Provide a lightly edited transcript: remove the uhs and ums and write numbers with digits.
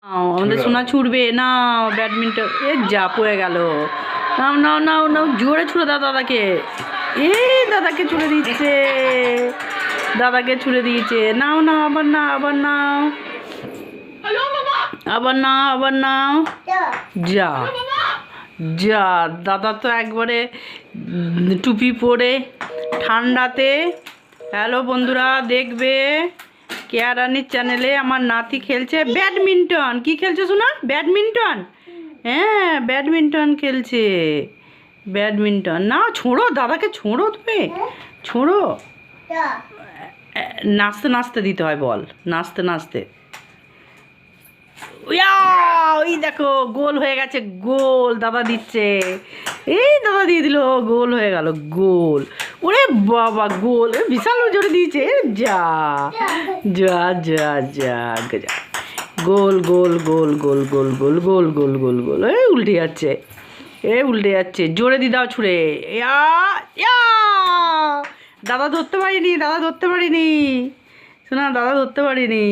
আমাদের সোনা ছুটবে না ব্যাডমিন্টন। এ যা পড়ে গেল। নাও নাও নাও নাও, জোরে ছুড়ে দাও দাদাকে। দাদাকে ছুড়ে দিচ্ছে, দাদাকে ছুড়ে দিয়েছে। নাও নাও, আবার নাও, আবার নাও, আবার নাও, আবার নাও। যা যা, দাদা তো একবারে টুপি পরে ঠান্ডাতে। হ্যালো বন্ধুরা, দেখবে কেয়া রানির চ্যানেলে আমার নাতি খেলছে ব্যাডমিন্টন। কি খেলছে শোনা? ব্যাডমিন্টন। হ্যাঁ, ব্যাডমিন্টন খেলছে। ব্যাডমিন্টন না, ছোঁড়ো দাদাকে, ছোঁড়ো তুমি, ছোঁড়ো। নাচতে নাচতে দিতে হয় বল, নাচতে নাচতে। ওই দেখো গোল হয়ে গেছে, গোল দাদা দিচ্ছে। এই দাদা দিয়ে দিল, গোল হয়ে গেল, গোল। ওরে বাবা, গোল বিশাল জোরে দিয়েছে। যা যা যা যা যা, গোল গোল গোল গোল গোল গোল গোল গোল গোল গোল। এই উল্টে যাচ্ছে, উল্টে যাচ্ছে, জোরে দি দাও ছুড়ে। দাদা ধরতে পারিনি, দাদা ধরতে পারিনি শোনা, দাদা ধরতে পারিনি।